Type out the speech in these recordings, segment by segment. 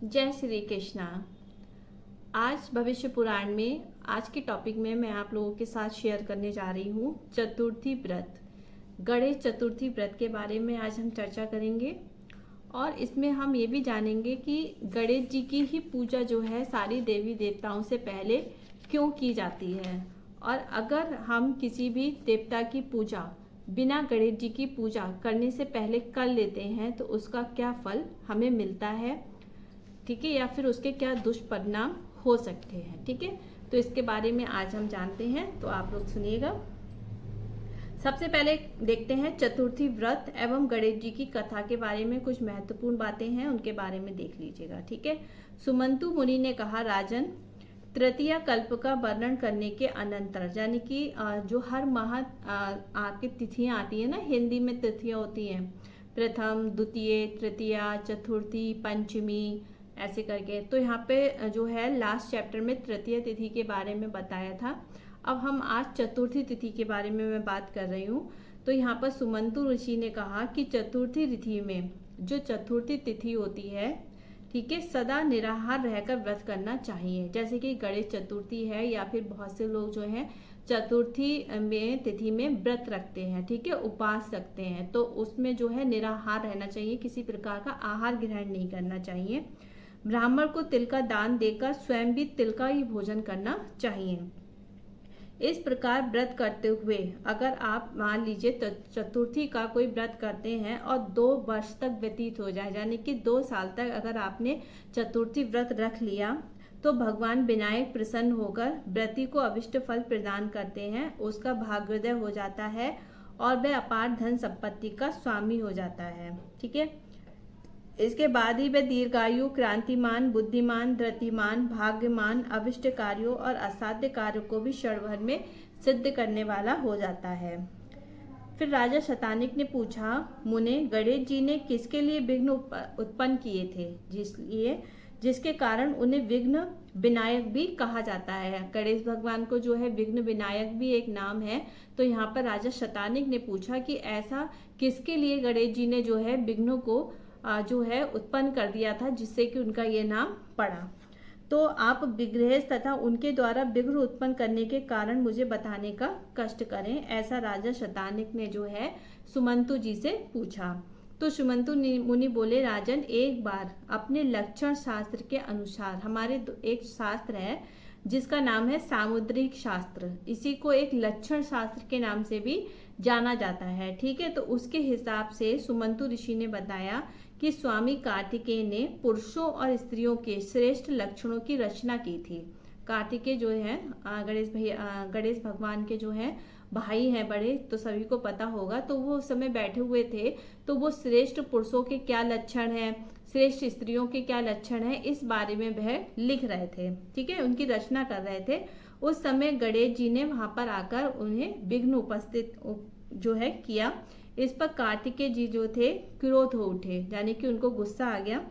जय श्री कृष्णा। आज भविष्य पुराण में आज के टॉपिक में मैं आप लोगों के साथ शेयर करने जा रही हूँ चतुर्थी व्रत। गणेश चतुर्थी व्रत के बारे में आज हम चर्चा करेंगे और इसमें हम ये भी जानेंगे कि गणेश जी की ही पूजा जो है सारी देवी देवताओं से पहले क्यों की जाती है, और अगर हम किसी भी देवता की पूजा बिना गणेश जी की पूजा करने से पहले कर लेते हैं तो उसका क्या फल हमें मिलता है, ठीक है, या फिर उसके क्या दुष्परिणाम हो सकते हैं। ठीक है, तो इसके बारे में आज हम जानते हैं, तो आप लोग सुनिएगा। सबसे पहले देखते हैं चतुर्थी व्रत एवं गणेश जी की कथा के बारे में कुछ महत्वपूर्ण बातें हैं, उनके बारे में देख लीजिएगा। ठीक है, सुमंतु मुनि ने कहा, राजन, तृतीया कल्प का वर्णन करने के अनंतर, यानी कि जो हर माह आपकी तिथियां आती है ना, हिंदी में तिथियां होती हैं, प्रथम, द्वितीय, तृतीया, चतुर्थी, पंचमी, ऐसे करके। तो यहाँ पे जो है लास्ट चैप्टर में तृतीय तिथि के बारे में बताया था। अब हम आज चतुर्थी तिथि के बारे में मैं बात कर रही हूँ। तो यहाँ पर सुमंतु ऋषि ने कहा कि चतुर्थी तिथि में जो चतुर्थी तिथि होती है, ठीक है, सदा निराहार रहकर व्रत करना चाहिए। जैसे कि गणेश चतुर्थी है या फिर बहुत से लोग जो है चतुर्थी में तिथि में व्रत रखते हैं, ठीक है, उपवास रखते हैं, तो उसमें जो है निराहार रहना चाहिए, किसी प्रकार का आहार ग्रहण नहीं करना चाहिए। ब्राह्मण को तिल का दान देकर स्वयं भी तिल का ही भोजन करना चाहिए। इस प्रकार व्रत करते हुए अगर आप मान लीजिए चतुर्थी का कोई व्रत करते हैं और 2 वर्ष तक व्यतीत हो जाए, यानी कि 2 साल तक अगर आपने चतुर्थी व्रत रख लिया, तो भगवान विनायक प्रसन्न होकर व्रती को अभिष्ट फल प्रदान करते हैं, उसका भाग्योदय हो जाता है और वह अपार धन संपत्ति का स्वामी हो जाता है। ठीक है, इसके बाद ही वह दीर्घायु, क्रांतिमान, बुद्धिमान, धृतिमान, भाग्यमान, अभिष्ट कार्यों और असाध्य कार्यों को भी क्षण भर में सिद्ध करने वाला हो जाता है। फिर राजा शतानिक ने पूछा, मुने, गणेश जी ने किसके लिए विघ्न उत्पन्न किए थे, जिसके कारण उन्हें विघ्न विनायक भी कहा जाता है। गणेश भगवान को जो है विघ्न विनायक भी एक नाम है। तो यहाँ पर राजा शतानिक ने पूछा कि ऐसा किसके लिए गणेश जी ने जो है विघ्नों को जो है उत्पन्न कर दिया था, जिससे कि उनका ये नाम पड़ा। तो आप विग्रह तथा उनके द्वारा विघ्न उत्पन्न करने के कारण मुझे बताने का कष्ट करें, ऐसा राजा शतानिक ने जो है सुमंतु जी से पूछा। तो सुमंतु मुनि बोले, राजन, एक बार अपने लक्षण शास्त्र के अनुसार, हमारे एक शास्त्र है जिसका नाम है सामुद्रिक शास्त्र, इसी को एक लक्षण शास्त्र के नाम से भी जाना जाता है। ठीक है, तो उसके हिसाब से सुमंतु ऋषि ने बताया कि स्वामी कार्तिकेय ने पुरुषों और स्त्रियों के श्रेष्ठ लक्षणों की रचना की थी। कार्तिकेय जो है गणेश भगवान के जो है भाई हैं बड़े, तो सभी को पता होगा। तो वो उस समय बैठे हुए थे, तो वो श्रेष्ठ पुरुषों के क्या लक्षण हैं, श्रेष्ठ स्त्रियों के क्या लक्षण हैं, इस बारे में वह लिख रहे थे। ठीक है, उनकी रचना कर रहे थे। उस समय गणेश जी ने वहां पर आकर उन्हें विघ्न उपस्थित जो है किया। इस पर कार्तिकेय जी जो थे क्रोध हो उठे, यानी कि उनको गुस्सा आ गया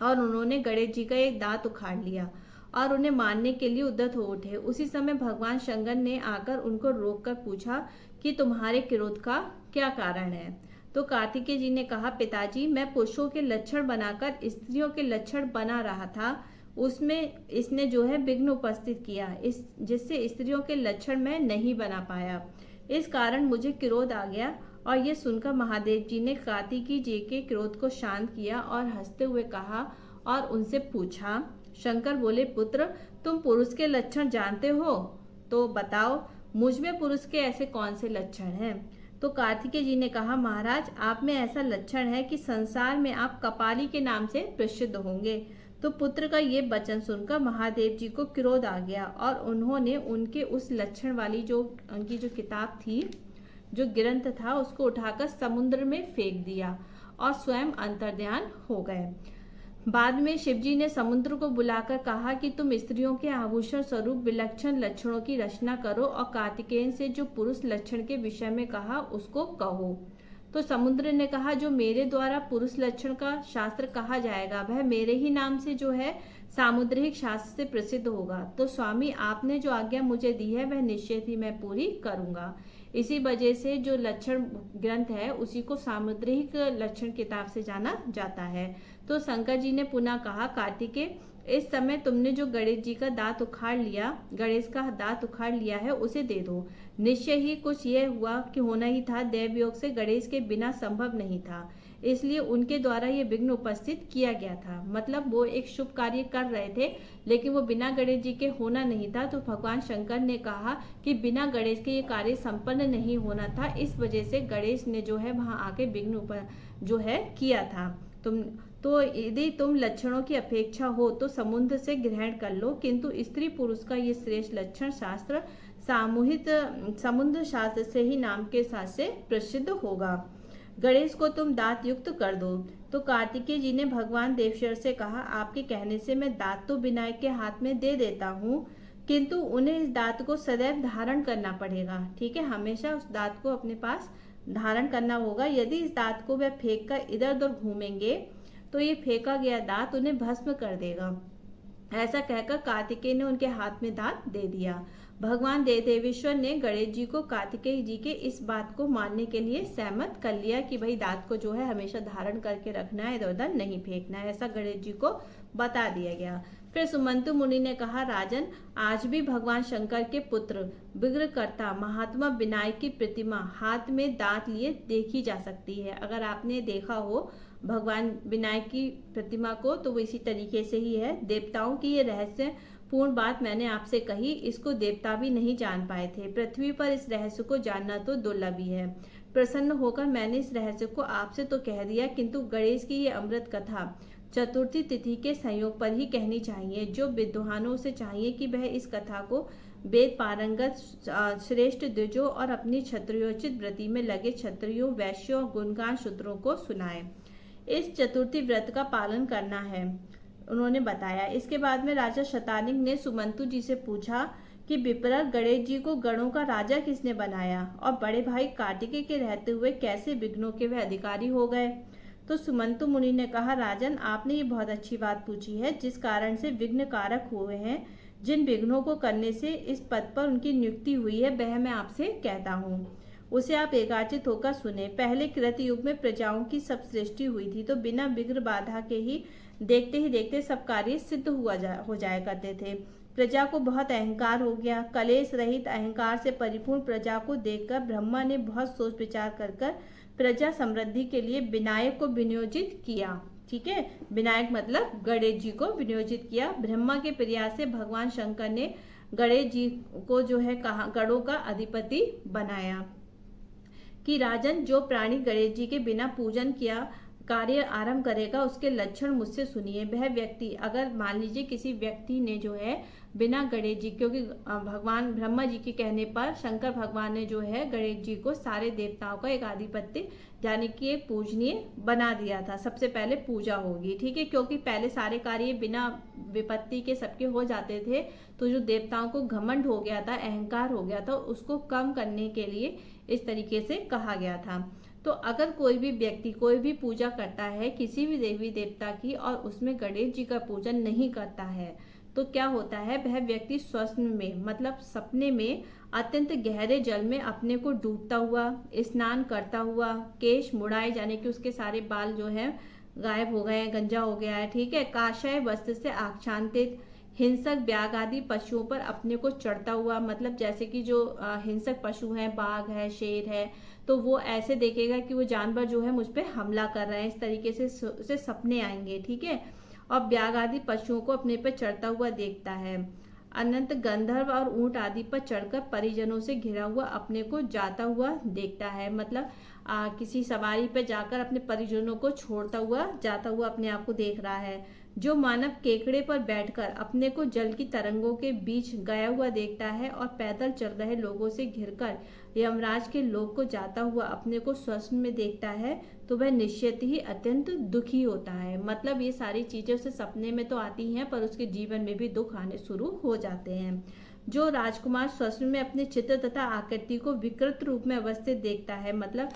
और उन्होंने गणेश जी का एक दांत उखाड़ लिया और उन्हें मारने के लिए उद्यत हो उठे। उसी समय भगवान शंकर ने आकर उनको रोककर पूछा कि तुम्हारे क्रोध का क्या कारण है। तो कार्तिकेय जी ने कहा, पिताजी, मैं पुरुषों के लक्षण बनाकर स्त्रियों के लक्षण बना रहा था, उसमें इसने जो है विघ्न उपस्थित किया, जिससे स्त्रियों के लक्षण मैं नहीं बना पाया, इस कारण मुझे क्रोध आ गया। और ये सुनकर महादेव जी ने कार्तिकेय जी के क्रोध को शांत किया और हंसते हुए कहा और उनसे पूछा। शंकर बोले, पुत्र, तुम पुरुष के लक्षण जानते हो, तो बताओ मुझ में पुरुष के ऐसे कौन से लक्षण हैं। तो कार्तिकेय जी ने कहा, महाराज, आप में ऐसा लक्षण है कि संसार में आप कपाली के नाम से प्रसिद्ध होंगे। तो पुत्र का ये वचन सुनकर महादेव जी को क्रोध आ गया और उन्होंने उनके उस लक्षण वाली जो उनकी जो किताब थी, जो ग्रंथ था, उसको उठाकर समुद्र में फेंक दिया और स्वयं अंतर्ध्यान हो गए। बाद में शिवजी ने समुद्र को बुलाकर कहा कि तुम स्त्रियों के आभूषण स्वरूप विलक्षण लक्षणों की रचना करो और कार्तिकेय से जो पुरुष लक्षण के विषय में कहा उसको कहो। तो समुद्र ने कहा, जो मेरे द्वारा पुरुष लक्षण का शास्त्र कहा जाएगा वह मेरे ही नाम से जो है सामुद्रिक शास्त्र से प्रसिद्ध होगा। तो स्वामी, आपने जो आज्ञा मुझे दी है वह निश्चित ही मैं पूरी करूंगा। इसी वजह से जो लक्षण ग्रंथ है उसी को सामुद्रिक लक्षण किताब से जाना जाता है। तो शंकर जी ने पुनः कहा, कार्तिकेय, इस समय तुमने जो गणेश जी का दांत उखाड़ लिया, गणेश का दांत उखाड़ लिया है, उसे दे दो। निश्चय ही कुछ यह हुआ कि होना ही था, दैव योग से गणेश के बिना संभव नहीं था, इसलिए उनके द्वारा ये विघ्न उपस्थित किया गया था। मतलब वो एक शुभ कार्य कर रहे थे, लेकिन वो बिना गणेश जी के होना नहीं था। तो भगवान शंकर ने कहा कि बिना गणेश के ये कार्य संपन्न नहीं होना था, इस वजह से गणेश ने जो है वहां आके विघ्न जो है किया था। तो यदि तुम लक्षणों की अपेक्षा हो तो समुद्र से ग्रहण कर लो, किंतु स्त्री पुरुष का ये श्रेष्ठ लक्षण शास्त्र सामूहिक समुद्र शास्त्र से ही नाम के साथ से प्रसिद्ध होगा। गणेश को तुम दांत युक्त कर दो। तो कार्तिकेय जी ने भगवान देवशर से कहा, आपके कहने से मैं दांत तो विनायक के हाथ में दे देता हूँ, किंतु उन्हें इस दांत को सदैव धारण करना पड़ेगा। ठीक है, हमेशा उस दांत को अपने पास धारण करना होगा। यदि इस दांत को वह फेंक कर इधर उधर घूमेंगे तो ये फेंका गया दांत उन्हें भस्म कर देगा। ऐसा कहकर कार्तिकेय ने उनके हाथ में दांत दे दिया। भगवान देवेश्वर ने गणेश जी को कार्तिकेय जी के इस बात को मानने के लिए सहमत कर लिया कि भाई दांत को जो है हमेशा धारण करके रखना है, इधर उधर नहीं फेंकना है, ऐसा गणेश जी को बता दिया गया। फिर सुमंतु मुनि ने कहा, राजन, आज भी भगवान शंकर के पुत्र विघ्नकर्ता महात्मा विनायक की प्रतिमा हाथ में दांत लिए देखी जा सकती है। अगर आपने देखा हो भगवान विनायक की प्रतिमा को तो वो इसी तरीके से ही है। देवताओं की ये रहस्यपूर्ण बात मैंने आपसे कही, इसको देवता भी नहीं जान पाए थे। पृथ्वी पर इस रहस्य को जानना तो दुर्लभ ही है। प्रसन्न होकर मैंने इस रहस्य को आपसे तो कह दिया, किंतु गणेश की ये अमृत कथा चतुर्थी तिथि के संयोग पर ही कहनी चाहिए। जो विद्वानों से चाहिए कि वह इस कथा को वेद पारंगत श्रेष्ठ द्विजों और अपनी क्षत्रियोचित व्रति में लगे क्षत्रियों, वैश्यों और गुणगान शूद्रों को सुनाए। इस चतुर्थी व्रत का पालन करना है, उन्होंने बताया। इसके बाद में राजा शतानिक ने सुमंतु जी से पूछा कि विप्र, गणेश जी को गणों का राजा किसने बनाया और बड़े भाई कार्तिकेय के रहते हुए कैसे विघ्नों के वे अधिकारी हो गए। तो सुमंतु मुनि ने कहा, राजन, आपने ये बहुत अच्छी बात पूछी है। जिस कारण से विघ्न कारक हुए हैं, जिन विघ्नों को करने से इस पद पर उनकी नियुक्ति हुई है, वह मैं आपसे कहता हूँ, उसे आप एकाचित होकर सुने। पहले कृत युग में प्रजाओं की सब सृष्टि हुई थी, तो बिना विघ्न बाधा के ही देखते सब कार्य सिद्ध हो जाया करते थे। प्रजा को बहुत अहंकार हो गया। कलेश रहित अहंकार से परिपूर्ण प्रजा को देखकर ब्रह्मा ने बहुत सोच विचार कर प्रजा समृद्धि के लिए विनायक को विनियोजित किया। ठीक है, विनायक मतलब गणेश जी को विनियोजित किया। ब्रह्मा के प्रयास से भगवान शंकर ने गणेश जी को जो है कहा गणों का अधिपति बनाया कि राजन, जो प्राणी गणेश जी के बिना पूजन किया कार्य आरंभ करेगा, उसके लक्षण मुझसे सुनिए। वह व्यक्ति, अगर मान लीजिए किसी व्यक्ति ने जो है बिना गणेश जी, क्योंकि भगवान ब्रह्मा जी के कहने पर शंकर भगवान ने जो है गणेश जी को सारे देवताओं का एक आधिपत्य यानी कि एक पूजनीय बना दिया था। सबसे पहले पूजा होगी, ठीक है, क्योंकि पहले सारे कार्य बिना विपत्ति के सबके हो जाते थे। तो जो देवताओं को घमंड हो गया था, अहंकार हो गया था, उसको कम करने के लिए इस तरीके से कहा गया था। तो अगर कोई भी व्यक्ति कोई भी पूजा करता है किसी भी देवी देवता की और उसमें गणेश जी का पूजन नहीं करता है, तो क्या होता है, वह व्यक्ति स्वप्न में मतलब सपने में अत्यंत गहरे जल में अपने को डूबता हुआ, स्नान करता हुआ, केश मुड़ाए जाने कि उसके सारे बाल जो है गायब हो गए हैं, गंजा हो गया है, ठीक है, काषाय वस्त्र से आच्छादित हिंसक ब्याग आदि पशुओं पर अपने को चढ़ता हुआ, मतलब जैसे कि जो हिंसक पशु हैं, बाघ है, शेर है, तो वो ऐसे देखेगा कि वो जानवर जो है मुझ पे हमला कर रहे हैं, इस तरीके से उसे सपने आएंगे, ठीक है। और ब्याग आदि पशुओं को अपने पर चढ़ता हुआ देखता है। अनंत गंधर्व और ऊंट आदि पर चढ़कर परिजनों से घिरा हुआ अपने को जाता हुआ देखता है, मतलब किसी सवारी पर जाकर अपने परिजनों को छोड़ता हुआ जाता हुआ अपने आप को देख रहा है। जो मानव केकड़े पर बैठकर अपने को जल की तरंगों के बीच गया हुआ देखता है और पैदल चल रहे लोगों से घिरकर यमराज के लोक को जाता हुआ अपने को स्वप्न में देखता है, तो वह निश्चित ही अत्यंत दुखी होता है। मतलब ये सारी चीजें उसे सपने में तो आती हैं, पर उसके जीवन में भी दुख आने शुरू हो जाते हैं। जो राजकुमार स्वप्न में अपने चित्र तथा आकृति को विकृत रूप में अवस्थित देखता है, मतलब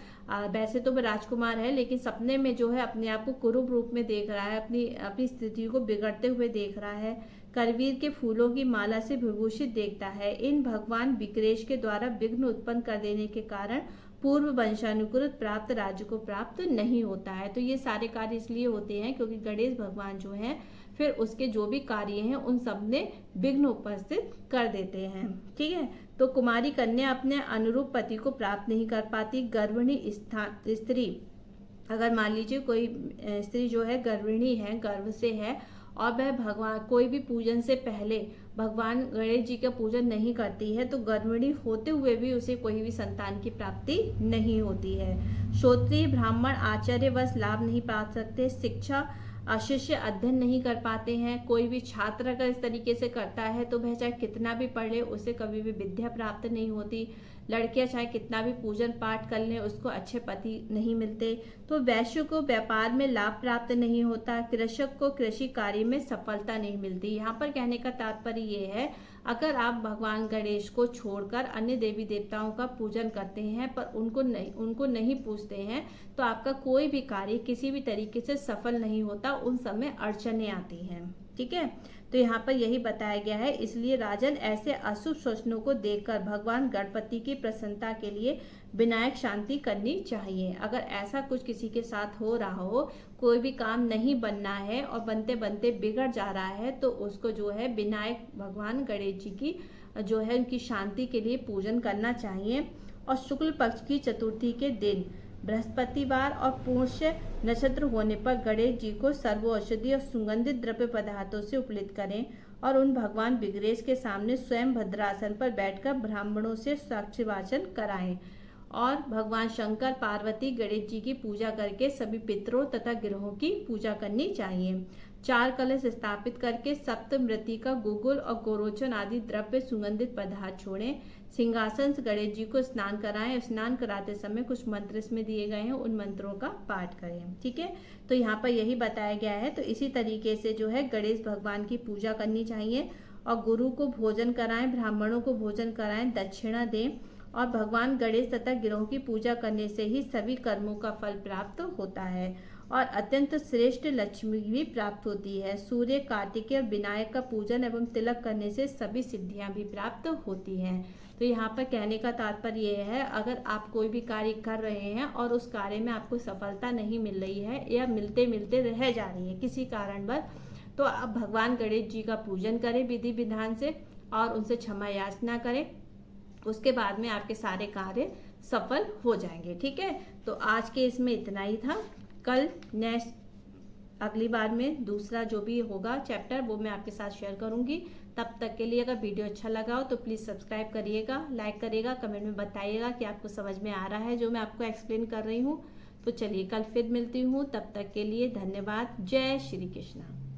वैसे तो वह राजकुमार है लेकिन सपने में जो है अपने आप को कुरूप रूप में देख रहा है, अपनी स्थिति को बिगड़ते हुए देख रहा है, करवीर के फूलों की माला से विभूषित देखता है। इन भगवान विक्रेश के द्वारा विघ्न उत्पन्न कर देने के कारण पूर्व वंशानुकृत प्राप्त राज्य को प्राप्त नहीं होता है। तो ये सारे कार्य इसलिए होते हैं क्योंकि गणेश भगवान जो हैं फिर उसके जो भी कार्य हैं उन सब में विघ्न उपस्थित कर देते हैं। ठीक है, तो कुमारी कन्या अपने अनुरूप पति को प्राप्त नहीं कर पाती। गर्भिणी स्त्री, अगर मान लीजिए कोई स्त्री जो है गर्भिणी है, गर्भ से है, और वह भगवान कोई भी पूजन से पहले भगवान गणेश जी का पूजन नहीं करती है तो गर्भिणी होते हुए भी उसे कोई भी संतान की प्राप्ति नहीं होती है। श्रोत्रिय ब्राह्मण आचार्यवश लाभ नहीं पा सकते। शिक्षा शिष्य अध्ययन नहीं कर पाते हैं। कोई भी छात्र अगर इस तरीके से करता है तो वह चाहे कितना भी पढ़ ले उसे कभी भी विद्या प्राप्त नहीं होती। लड़कियां चाहे कितना भी पूजन पाठ कर लें उसको अच्छे पति नहीं मिलते। तो वैश्य को व्यापार में लाभ प्राप्त नहीं होता। कृषक को कृषि कार्य में सफलता नहीं मिलती। यहाँ पर कहने का तात्पर्य ये है, अगर आप भगवान गणेश को छोड़कर अन्य देवी देवताओं का पूजन करते हैं पर उनको नहीं पूजते हैं तो आपका कोई भी कार्य किसी भी तरीके से सफल नहीं होता, उन समय अड़चने आती हैं। ठीक है, तो यहाँ पर यही बताया गया है। इसलिए राजन ऐसे अशुभ स्वप्नों को देखकर भगवान गणपति की प्रसन्नता के लिए विनायक शांति करनी चाहिए। अगर ऐसा कुछ किसी के साथ हो रहा हो, कोई भी काम नहीं बनना है और बनते बनते बिगड़ जा रहा है तो उसको जो है विनायक भगवान गणेश जी की जो है उनकी शांति के लिए पूजन करना चाहिए। और शुक्ल पक्ष की चतुर्थी के दिन बृहस्पतिवार और पुष्य नक्षत्र होने पर गणेश जी को सर्वौषधि और सुगंधित द्रव्य पदार्थों से उपलित करें और उन भगवान विघ्नेश के सामने स्वयं भद्रासन पर बैठकर ब्राह्मणों से साक्षी वाचन कराएं। और भगवान शंकर, पार्वती, गणेश जी की पूजा करके सभी पितरों तथा ग्रहों की पूजा करनी चाहिए। 4 कलश स्थापित करके सप्तमृति का गुगुल और गोरोचन आदि द्रव्य सुगंधित पदार्थ छोड़ें। सिंहासन से गणेश जी को स्नान कराएं। स्नान कराते समय कुछ मंत्र इसमें दिए गए हैं, उन मंत्रों का पाठ करें। ठीक है, तो यहाँ पर यही बताया गया है। तो इसी तरीके से जो है गणेश भगवान की पूजा करनी चाहिए और गुरु को भोजन कराएं, ब्राह्मणों को भोजन कराएं, दक्षिणा दें। और भगवान गणेश तथा गिरोह की पूजा करने से ही सभी कर्मों का फल प्राप्त होता है और अत्यंत श्रेष्ठ लक्ष्मी भी प्राप्त होती है। सूर्य, कार्तिकेय और विनायक का पूजन एवं तिलक करने से सभी सिद्धियां भी प्राप्त होती हैं। तो यहाँ पर कहने का तात्पर्य ये है, अगर आप कोई भी कार्य कर रहे हैं और उस कार्य में आपको सफलता नहीं मिल रही है या मिलते मिलते रह जा रही है किसी कारणवश, तो आप भगवान गणेश जी का पूजन करें विधि विधान से और उनसे क्षमा याचना करें। उसके बाद में आपके सारे कार्य सफल हो जाएंगे। ठीक है, तो आज के इसमें इतना ही था। कल नेक्स्ट अगली बार में दूसरा जो भी होगा चैप्टर वो मैं आपके साथ शेयर करूंगी। तब तक के लिए अगर वीडियो अच्छा लगा हो तो प्लीज़ सब्सक्राइब करिएगा, लाइक करिएगा, कमेंट में बताइएगा कि आपको समझ में आ रहा है जो मैं आपको एक्सप्लेन कर रही हूँ। तो चलिए कल फिर मिलती हूँ, तब तक के लिए धन्यवाद। जय श्री कृष्ण।